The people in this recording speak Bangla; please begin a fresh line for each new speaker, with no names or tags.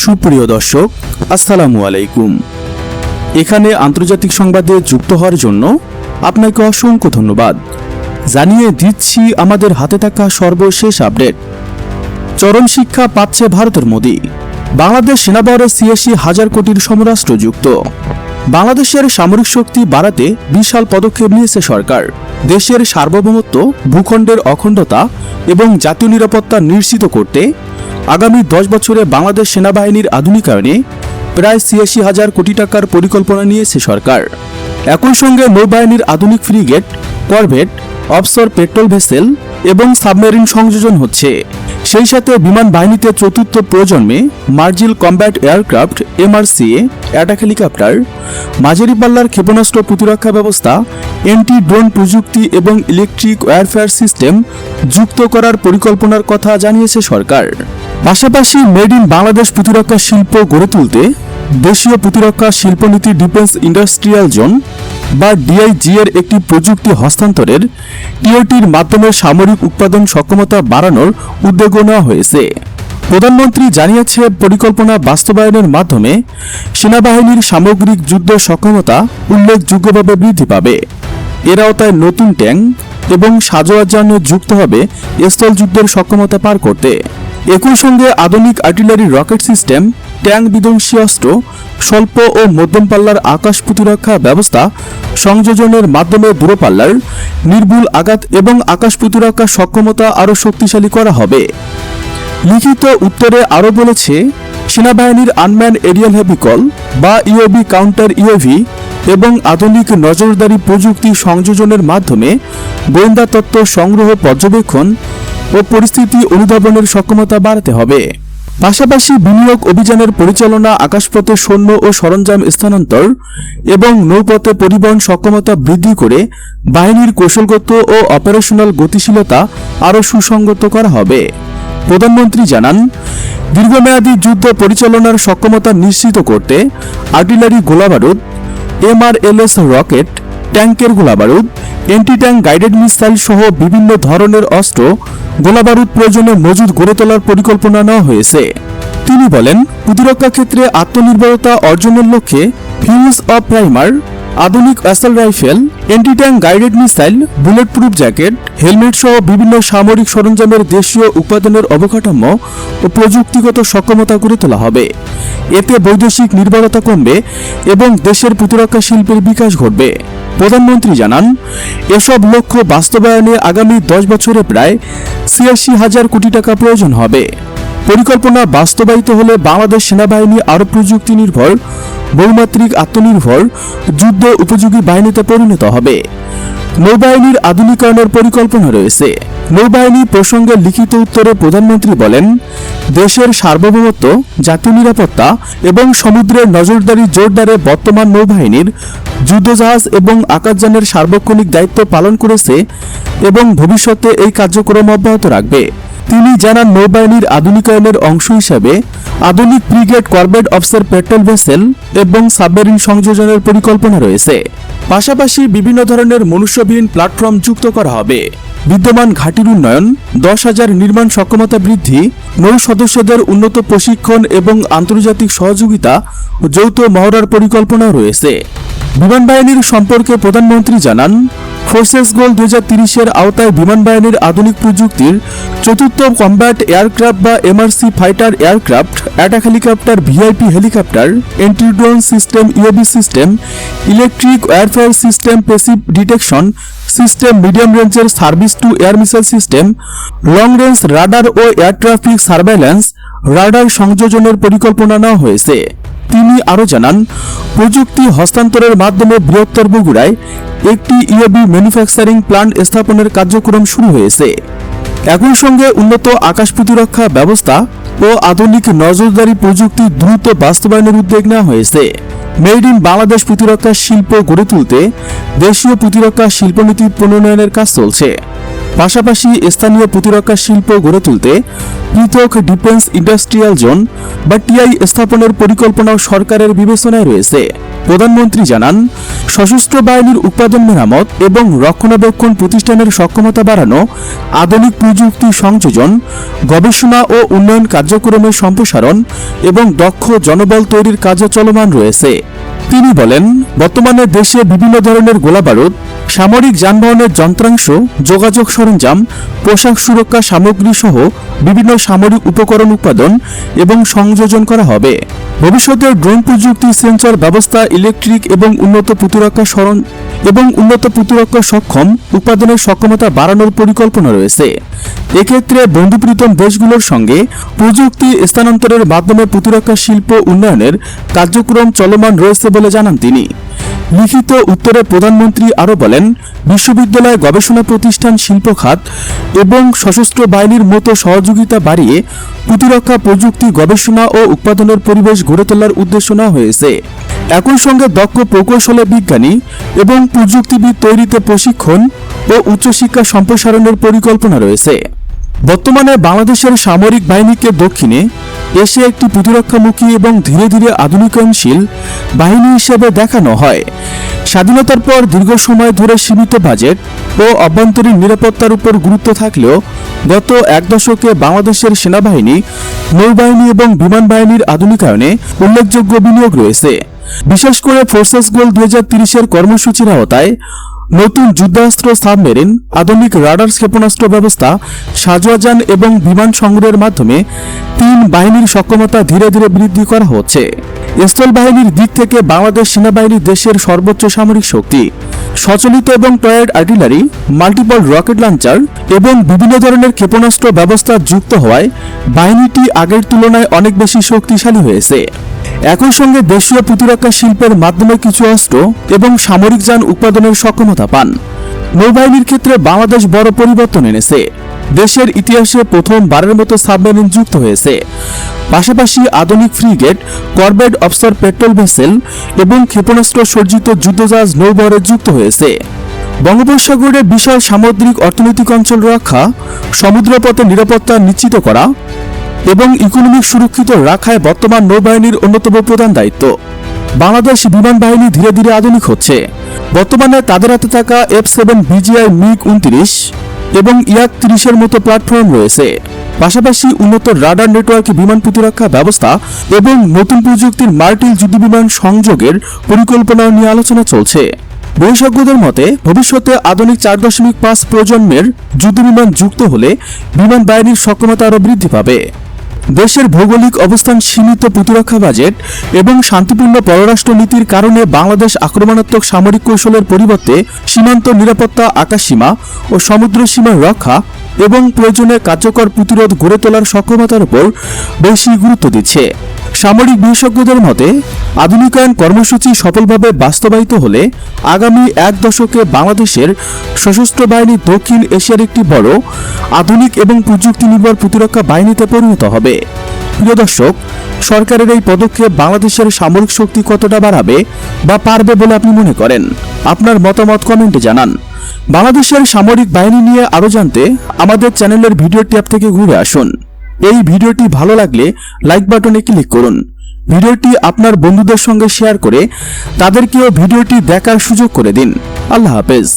সুপ্রিয় দর্শক, আসসালামু আলাইকুম। এখানে আন্তর্জাতিক সংবাদে যুক্ত হওয়ার জন্য আপনাকে অসংখ্য ধন্যবাদ। জানিয়ে দিচ্ছি আমাদের হাতে থাকা সর্বশেষ আপডেট। চরম শিক্ষা পাচ্ছে ভারতের মোদি। বাংলাদেশ সেনাবহরে ৮৬,০০০ কোটির সমরাস্ত্র যুক্ত। বাংলাদেশের সামরিক শক্তি বাড়াতে বিশাল পদক্ষেপ নিয়েছে সরকার। দেশের সার্বভৌমত্ব, ভূখণ্ডের অখণ্ডতা এবং জাতীয় নিরাপত্তা নিশ্চিত করতে আগামী ১০ বছরে বাংলাদেশ সেনাবাহিনীর আধুনিকায়নে প্রায় ৮৬,০০০ কোটি টাকার পরিকল্পনা নিয়েছে সরকার। একই সঙ্গে নৌবাহিনীর আধুনিক frigate, corvette, offshore petrol vessel এবং সাবমেরিন সংযোজন হচ্ছে। সেই সাথে বিমান বাহিনীতে চতুর্থ প্রজন্মে মার্জিল combat aircraft MRCA, attack helicopter, মাঝারি পাল্লার ক্ষেপণাস্ত্র প্রতিরক্ষা ব্যবস্থা, এন্টি ড্রোন প্রযুক্তি এবং ইলেকট্রিক ওয়ারফেয়ার সিস্টেম যুক্ত করার পরিকল্পনার কথা জানিয়েছে সরকার। পাশাপাশি মেড ইন বাংলাদেশ প্রতিরক্ষা শিল্প গড়ে তুলতে দেশীয় প্রতিরক্ষা শিল্পনীতি ডিফেন্স ইন্ডাস্ট্রিয়াল জোন বা DIG এর একটি প্রযুক্তি হস্তান্তরের TOTর মাধ্যমে সামরিক উৎপাদন সক্ষমতা বাড়ানোর উদ্যোগ নেওয়া হয়েছে। প্রধানমন্ত্রী জানিয়েছে, পরিকল্পনা বাস্তবায়নের মাধ্যমে সেনাবাহিনীর সামগ্রিক যুদ্ধ সক্ষমতা উল্লেখযোগ্যভাবে বৃদ্ধি পাবে। এর আওতায় নতুন ট্যাঙ্ক এবং সাজোয়াজান যুক্ত হবে স্থল যুদ্ধের সক্ষমতা পার করতে। একই সঙ্গে আধুনিক আর্টিলারি রকেট সিস্টেম, ট্যাঙ্ক বিধ্বংসী অস্ত্র, স্বল্প ও মধ্যম পাল্লার আকাশ প্রতিরক্ষা ব্যবস্থা সংযোজনের মাধ্যমে দূরপাল্লার নির্ভুল আঘাত এবং আকাশ প্রতিরক্ষা সক্ষমতা আরও শক্তিশালী করা হবে। লিখিত উত্তরে আরও বলেছে, সেনাবাহিনীর আনম্যান এরিয়াল ভেহিকল বা UAV, কাউন্টার UAV এবং আধুনিক নজরদারি প্রযুক্তি সংযোজনের মাধ্যমে গোয়েন্দা তথ্য সংগ্রহ, পর্যবেক্ষণ ও পরিস্থিতি অনুধাবনের সক্ষমতা বাড়াতে হবে। পাশাপাশি বিনিয়োগ অভিযানের পরিচালনা, আকাশপথে সৈন্য ও সরঞ্জাম স্থানান্তর এবং নৌপথে পরিবহন সক্ষমতা বৃদ্ধি করে বাহিনীর কৌশলগত ও অপারেশনাল গতিশীলতা আরও সুসংগত করা হবে। প্রধানমন্ত্রী জানান, দীর্ঘমেয়াদী যুদ্ধ পরিচালনার সক্ষমতা নিশ্চিত করতে আর্টিলারি গোলাবারুদ, MRLS রকেট, ট্যাঙ্কের গোলাবারুদ, এন্টি ট্যাঙ্ক গাইডেড মিসাইল সহ বিভিন্ন ধরনের অস্ত্র, গোলাবারুদ প্রয়োজনে মজুদ গড়ে তোলার পরিকল্পনা নেওয়া হয়েছে। তিনি বলেন, প্রতিরক্ষা ক্ষেত্রে আত্মনির্ভরতা অর্জনের লক্ষ্যে ফিউজ অফ প্রাইমার, আধুনিক assault rifle, anti tank guided missile, bullet proof jacket, helmet সহ বিভিন্ন সামরিক সরঞ্জামের দেশীয় উৎপাদনের অবকাঠামো ও প্রযুক্তিগত সক্ষমতা গড়ে তোলা হবে। এতে বৈদেশিক নির্ভরতা কমবে এবং দেশের প্রতিরক্ষা শিল্পের বিকাশ ঘটবে। প্রধানমন্ত্রী জানান, এসব লক্ষ্য বাস্তবায়নে আগামী 10 বছরে প্রায় ৮৬,০০০ কোটি টাকা প্রয়োজন হবে। পরিকল্পনা বাস্তবায়িত হলে বাংলাদেশ সেনাবাহিনী আরও প্রযুক্তি নির্ভর, বহুমাত্রিক, আত্মনির্ভর, যুদ্ধ উপযোগী বাহিনীতে পরিণত হবে। নৌবাহিনীর আধুনিকায়নের পরিকল্পনা রয়েছে। নৌবাহিনী প্রসঙ্গে লিখিত উত্তরে প্রধানমন্ত্রী বলেন, দেশের সার্বভৌমত্ব, জাতীয় নিরাপত্তা এবং সমুদ্রের নজরদারি জোরদারে বর্তমান নৌবাহিনীর যুদ্ধজাহাজ এবং আকাশযানের সার্বক্ষণিক দায়িত্ব পালন করেছে এবং ভবিষ্যতে এই কার্যক্রম অব্যাহত রাখবে। তিনি জানান, নৌবাহিনীর আধুনিকায়নের অংশ হিসেবে আধুনিক frigate, corvette, offshore petrol vessel এবং সাবমেরিন সংযোজনের পরিকল্পনা রয়েছে। পাশাপাশি বিভিন্ন ধরনের মনুষ্যবিহীন প্ল্যাটফর্ম যুক্ত করা হবে। বিদ্যমান ঘাঁটির উন্নয়ন, 10,000 নির্মাণ সক্ষমতা বৃদ্ধি, নৌ সদস্যদের উন্নত প্রশিক্ষণ এবং আন্তর্জাতিক সহযোগিতা ও যৌথ মহড়ার পরিকল্পনা রয়েছে। বিমান বাহিনীর সম্পর্কে প্রধানমন্ত্রী জানান, ফোর্সেস গোল 2030-এর আওতায় বিমান বাহিনীর আধুনিক প্রযুক্তির চতুর্থ কম্ব্যাট এয়ারক্রাফট বা MRC fighter aircraft, attack helicopter, VIP helicopter, anti drone system, UAV system, electric warfare system, passive detection system, medium রেঞ্জের service to air missile system, long range radar ও এয়ার ট্রাফিক সার্ভেইল্যান্স রাডার সংযোজনের পরিকল্পনা নেওয়া হয়েছে। তিনি আরও জানান, প্রযুক্তি হস্তান্তরের মাধ্যমে বৃহত্তর বগুড়ায় একটি UAV ম্যানুফ্যাকচারিং প্ল্যান্ট স্থাপনের কার্যক্রম শুরু হয়েছে। একই সঙ্গে উন্নত আকাশ প্রতিরক্ষা ব্যবস্থা ও আধুনিক নজরদারি প্রযুক্তি দ্রুত বাস্তবায়নের উদ্যোগ নেওয়া হয়েছে। মেড ইন বাংলাদেশ প্রতিরক্ষা শিল্প গড়ে তুলতে দেশীয় প্রতিরক্ষা শিল্পনীতি প্রণয়নের কাজ চলছে। পাশাপাশি স্থানীয় প্রতিরক্ষা শিল্প গড়ে তুলতে পৃথক ডিফেন্স ইন্ডাস্ট্রিয়াল জোন বা TI স্থাপনের পরিকল্পনাও সরকারের বিবেচনায় রয়েছে। প্রধানমন্ত্রী জানান, সশস্ত্র বাহিনীর উৎপাদন মেরামত এবং রক্ষণাবেক্ষণ প্রতিষ্ঠানের সক্ষমতা বাড়ানো, আধুনিক প্রযুক্তি সংযোজন, গবেষণা ও উন্নয়ন কার্যক্রমের সম্প্রসারণ এবং দক্ষ জনবল তৈরির কাজ চলমান রয়েছে। তিনি বলেন, বর্তমানে দেশে বিভিন্ন ধরনের গোলাবারুদ, সামরিক যানবাহনের যন্ত্রাংশ, যোগাযোগ সরঞ্জাম, পোশাক সুরক্ষা সামগ্রী সহ বিভিন্ন সামরিক উপকরণ উৎপাদন এবং সংযোজন করা হবে। ভবিষ্যতে ড্রোন প্রযুক্তি, সেন্সর ব্যবস্থা, ইলেকট্রিক এবং উন্নত প্রতিরক্ষা সক্ষম উৎপাদনের সক্ষমতা বাড়ানোর পরিকল্পনা রয়েছে। এক্ষেত্রে বন্ধুপ্রীতম দেশগুলোর সঙ্গে প্রযুক্তি স্থানান্তরের মাধ্যমে প্রতিরক্ষা শিল্প উন্নয়নের কার্যক্রম চলমান রয়েছে বলে জানান তিনি। লিখিত উত্তরে প্রধানমন্ত্রী আরও বলেন, বিশ্ববিদ্যালয়, গবেষণা প্রতিষ্ঠান, শিল্প খাত এবং সশস্ত্র বাহিনীর মতো সহযোগিতা বাড়িয়ে প্রতিরক্ষা প্রযুক্তি গবেষণা ও উৎপাদনের পরিবেশ গড়ে তোলার উদ্দেশ্য নেওয়া হয়েছে। একই সঙ্গে দক্ষ প্রকৌশলী বিজ্ঞানী এবং প্রযুক্তিবিদ তৈরিতে প্রশিক্ষণ ও উচ্চশিক্ষা সম্প্রসারণের পরিকল্পনা রয়েছে। বর্তমানে বাংলাদেশের সামরিক বাহিনীকে দক্ষিণে এশিয়া একটি প্রতিরক্ষামুখী এবং ধীরে ধীরে আধুনিকায়নশীল বাহিনী হিসেবে দেখানো হয়। স্বাধীনতার পর দীর্ঘ সময় ধরে সীমিত বাজেট ও অভ্যন্তরীণ নিরাপত্তার উপর গুরুত্ব থাকলেও গত এক দশকে বাংলাদেশের সেনাবাহিনী, নৌবাহিনী এবং বিমান বাহিনীর আধুনিকায়নে উল্লেখযোগ্য বিনিয়োগ রয়েছে। বিশেষ করে ফোর্সেস গোল 2030-এর কর্মসূচির আওতায় নতুন যুদ্ধাস্ত্র, সাবমেরিন, আধুনিক রাডার ক্ষেপণাস্ত্র ব্যবস্থা, সাজোয়াজান এবং বিমান সংগ্রহের মাধ্যমে তিন বাহিনীর সক্ষমতা ধীরে ধীরে বৃদ্ধি করা হচ্ছে। স্থল বাহিনীর দিক থেকে বাংলাদেশ সেনাবাহিনী দেশের সর্বোচ্চ সামরিক শক্তি। সচলিত এবং টয়েড আর্টিলারি, মাল্টিপল রকেট লঞ্চার এবং বিভিন্ন ধরনের ক্ষেপণাস্ত্র ব্যবস্থা যুক্ত হওয়ায় বাহিনীটি আগের তুলনায় অনেক বেশি শক্তিশালী হয়েছে। একই সঙ্গে দেশীয় প্রতিরক্ষা শিল্পের মাধ্যমে কিছু অস্ত্র এবং সামরিক যান উৎপাদনের সক্ষমতা পান। নৌবাহিনীর ক্ষেত্রে বাংলাদেশ বড় পরিবর্তন এনেছে। দেশের ইতিহাসে প্রথমবারের মতো সাবমেরিন যুক্ত হয়েছে। পাশাপাশি আধুনিক frigate, corvette, offshore petrol vessel এবং ক্ষেপণাস্ত্র সজ্জিত যুদ্ধজাহাজ নৌবহরে যুক্ত হয়েছে। বঙ্গোপসাগরের বিশাল সামুদ্রিক অর্থনৈতিক অঞ্চল রক্ষা, সমুদ্রপথে নিরাপত্তা নিশ্চিত করা এবং ইকোনমিক সুরক্ষিত রাখায় বর্তমান নৌবাহিনীর অন্যতম প্রধান দায়িত্ব। বাংলাদেশ বিমান বাহিনী ধীরে ধীরে আধুনিক হচ্ছে। বর্তমানে তাদের হাতে থাকা F-7 BGI MiG-29 এবং Yak-30-এর মতো প্ল্যাটফর্ম রয়েছে। পাশাপাশি উন্নত রাডার নেটওয়ার্ক, বিমান প্রতিরক্ষা ব্যবস্থা এবং নতুন প্রযুক্তির মাল্টি যুদ্ধবিমান সংযোগের পরিকল্পনা নিয়ে আলোচনা চলছে। বিশেষজ্ঞদের মতে ভবিষ্যতে আধুনিক 4.5 প্রজন্মের যুদ্ধবিমান যুক্ত হলে বিমান বাহিনীর সক্ষমতা আরও বৃদ্ধি পাবে। দেশের ভৌগোলিক অবস্থান, সীমিত প্রতিরক্ষা বাজেট এবং শান্তিপূর্ণ পররাষ্ট্র নীতির কারণে বাংলাদেশ আক্রমণাত্মক সামরিক কৌশলের পরিবর্তে সীমান্ত নিরাপত্তা, আকাশসীমা ও সমুদ্র সীমা রক্ষা এবং প্রয়োজনে কার্যকর প্রতিরোধ গড়ে তোলার সক্ষমতার উপর বেশি গুরুত্ব দিচ্ছে। সামরিক বিশেষজ্ঞদের মতে আধুনিকায়ন কর্মসূচি সফলভাবে বাস্তবায়িত হলে আগামী এক দশকে বাংলাদেশের সশস্ত্র বাহিনী দক্ষিণ এশিয়ার একটি বড়, আধুনিক এবং প্রযুক্তি নির্ভর প্রতিরক্ষা বাহিনীতে পরিণত হবে। প্রিয় দর্শক, সরকারের এই পদক্ষেপ বাংলাদেশের সামরিক শক্তি কতটা বাড়াবে বা পারবে বলে আপনি মনে করেন? আপনার মতামত কমেন্টে জানান। বাংলাদেশের সামরিক বাহিনী নিয়ে আরও জানতে আমাদের চ্যানেলের ভিডিও ট্যাব থেকে ঘুরে আসুন। এই ভিডিওটি ভালো লাগলে লাইক বাটনে ক্লিক করুন। ভিডিওটি আপনার বন্ধুদের সঙ্গে শেয়ার করে তাদেরকেও ভিডিওটি দেখার সুযোগ করে দিন। আল্লাহ হাফেজ।